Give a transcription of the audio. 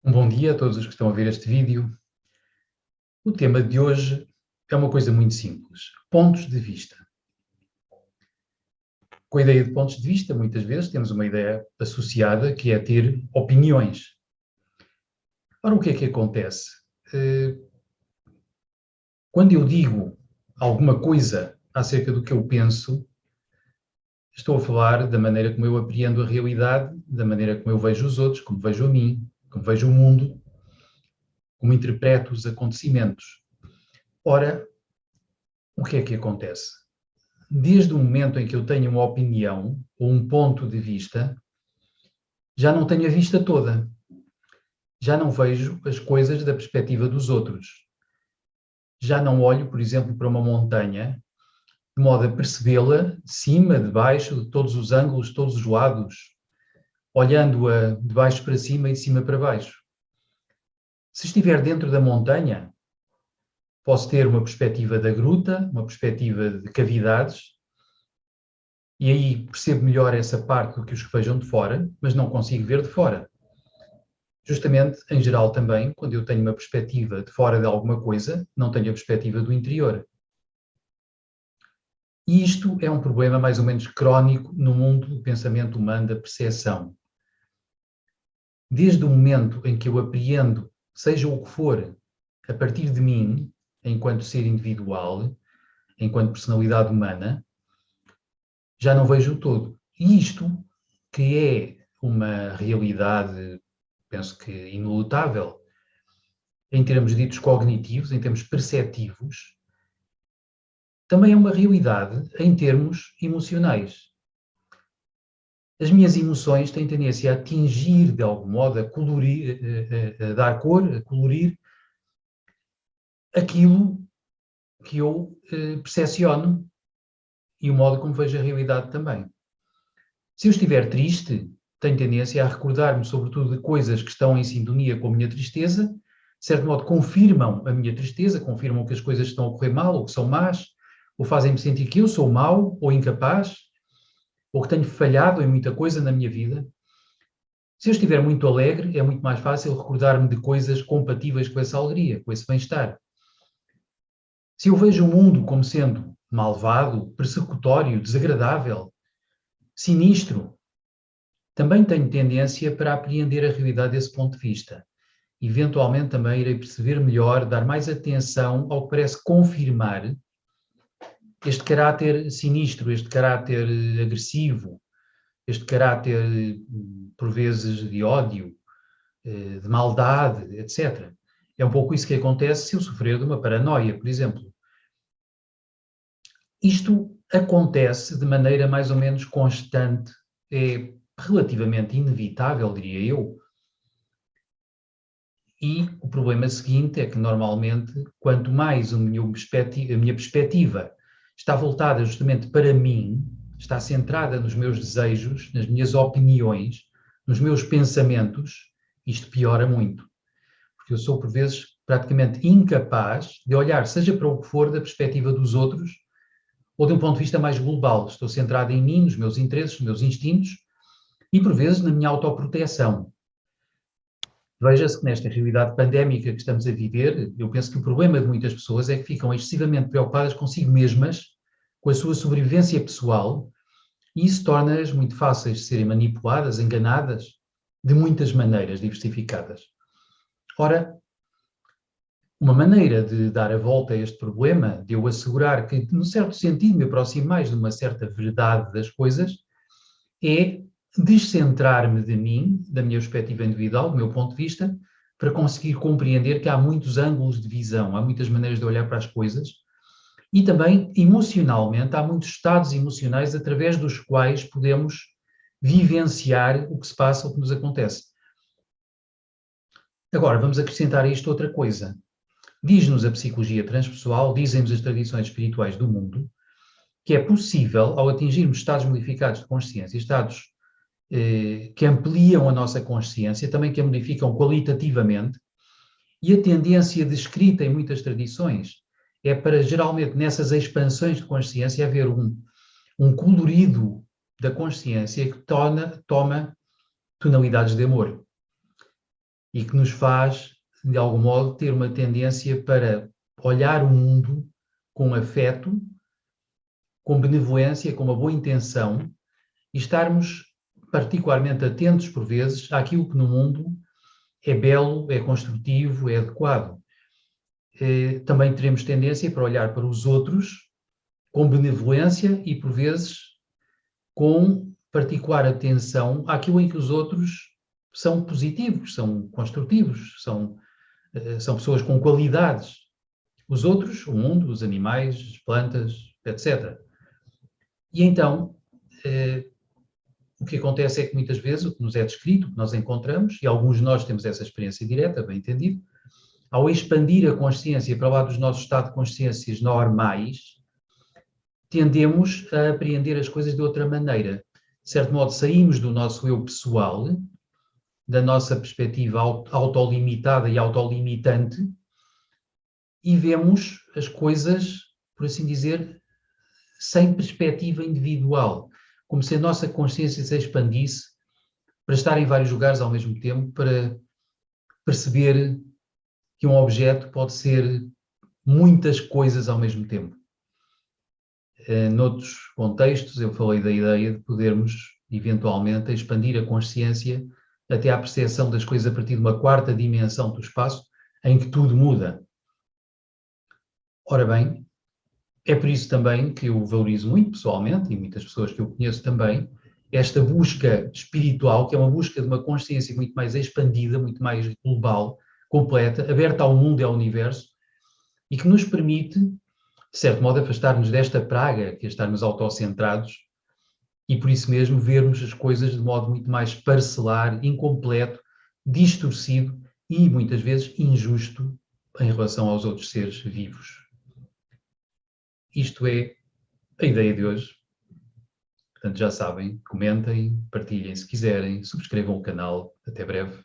Um bom dia a todos os que estão a ver este vídeo. O tema de hoje é uma coisa muito simples: pontos de vista. Com a ideia de pontos de vista, muitas vezes temos uma ideia associada que é ter opiniões. Ora, o que é que acontece? Quando eu digo alguma coisa acerca do que eu penso, estou a falar da maneira como eu apreendo a realidade, da maneira como eu vejo os outros, como vejo a mim, como vejo o mundo, como interpreto os acontecimentos. Ora, o que é que acontece? Desde o momento em que eu tenho uma opinião ou um ponto de vista, já não tenho a vista toda. Já não vejo as coisas da perspectiva dos outros. Já não olho, por exemplo, para uma montanha de modo a percebê-la de cima, de baixo, de todos os ângulos, de todos os lados, olhando-a de baixo para cima e de cima para baixo. Se estiver dentro da montanha, posso ter uma perspectiva da gruta, uma perspectiva de cavidades, e aí percebo melhor essa parte do que os que vejam de fora, mas não consigo ver de fora. Justamente, em geral também, quando eu tenho uma perspectiva de fora de alguma coisa, não tenho a perspectiva do interior. E isto é um problema mais ou menos crónico no mundo do pensamento humano, da percepção. Desde o momento em que eu apreendo, seja o que for, a partir de mim, enquanto ser individual, enquanto personalidade humana, já não vejo o todo. E isto, que é uma realidade, penso que inelutável, em termos ditos cognitivos, em termos perceptivos, também é uma realidade em termos emocionais. As minhas emoções têm tendência a atingir, de algum modo, a colorir, a dar cor, a colorir aquilo que eu percepciono e o modo como vejo a realidade também. Se eu estiver triste, tenho tendência a recordar-me, sobretudo, de coisas que estão em sintonia com a minha tristeza, de certo modo confirmam a minha tristeza, confirmam que as coisas estão a correr mal ou que são más, ou fazem-me sentir que eu sou mau ou incapaz, ou que tenho falhado em muita coisa na minha vida. Se eu estiver muito alegre, é muito mais fácil recordar-me de coisas compatíveis com essa alegria, com esse bem-estar. Se eu vejo o mundo como sendo malvado, persecutório, desagradável, sinistro, também tenho tendência para apreender a realidade desse ponto de vista. Eventualmente também irei perceber melhor, dar mais atenção ao que parece confirmar este caráter sinistro, este caráter agressivo, este caráter, por vezes, de ódio, de maldade, etc. É um pouco isso que acontece se eu sofrer de uma paranoia, por exemplo. Isto acontece de maneira mais ou menos constante, é relativamente inevitável, diria eu. E o problema seguinte é que, normalmente, quanto mais a minha perspectiva está voltada justamente para mim, está centrada nos meus desejos, nas minhas opiniões, nos meus pensamentos, isto piora muito. Porque eu sou, por vezes, praticamente incapaz de olhar, seja para o que for, da perspectiva dos outros, ou de um ponto de vista mais global. Estou centrado em mim, nos meus interesses, nos meus instintos, e, por vezes, na minha autoproteção. Veja-se que nesta realidade pandémica que estamos a viver, eu penso que o problema de muitas pessoas é que ficam excessivamente preocupadas consigo mesmas, com a sua sobrevivência pessoal, e isso torna-as muito fáceis de serem manipuladas, enganadas, de muitas maneiras diversificadas. Ora, uma maneira de dar a volta a este problema, de eu assegurar que, num certo sentido, me aproximo mais de uma certa verdade das coisas, é descentrar-me de mim, da minha perspectiva individual, do meu ponto de vista, para conseguir compreender que há muitos ângulos de visão, há muitas maneiras de olhar para as coisas e também, emocionalmente, há muitos estados emocionais através dos quais podemos vivenciar o que se passa, o que nos acontece. Agora, vamos acrescentar a isto outra coisa. Diz-nos a psicologia transpessoal, dizem-nos as tradições espirituais do mundo, que é possível, ao atingirmos estados modificados de consciência, estados que ampliam a nossa consciência, também que a modificam qualitativamente, e a tendência descrita em muitas tradições é para, geralmente, nessas expansões de consciência, haver um colorido da consciência que toma tonalidades de amor. e que nos faz, de algum modo, ter uma tendência para olhar o mundo com afeto, com benevolência, com uma boa intenção e estarmos particularmente atentos, por vezes, àquilo que no mundo é belo, é construtivo, é adequado. Também teremos tendência para olhar para os outros com benevolência e, por vezes, com particular atenção àquilo em que os outros são positivos, são construtivos, são pessoas com qualidades. Os outros, o mundo, os animais, as plantas, etc. E então, o que acontece é que muitas vezes o que nos é descrito, o que nós encontramos, e alguns de nós temos essa experiência direta, bem entendido, ao expandir a consciência para lá dos nossos estados de consciências normais, tendemos a apreender as coisas de outra maneira. De certo modo, saímos do nosso eu pessoal, da nossa perspectiva autolimitada e autolimitante, e vemos as coisas, por assim dizer, sem perspectiva individual, como se a nossa consciência se expandisse para estar em vários lugares ao mesmo tempo, para perceber que um objeto pode ser muitas coisas ao mesmo tempo. Noutros contextos, eu falei da ideia de podermos, eventualmente, expandir a consciência até à percepção das coisas a partir de uma quarta dimensão do espaço, em que tudo muda. Ora bem, é por isso também que eu valorizo muito pessoalmente, e muitas pessoas que eu conheço também, esta busca espiritual, que é uma busca de uma consciência muito mais expandida, muito mais global, completa, aberta ao mundo e ao universo, e que nos permite, de certo modo, afastar-nos desta praga, que é estarmos autocentrados, e por isso mesmo vermos as coisas de modo muito mais parcelar, incompleto, distorcido e, muitas vezes, injusto em relação aos outros seres vivos. Isto é a ideia de hoje. Portanto, já sabem, comentem, partilhem se quiserem, subscrevam o canal. Até breve.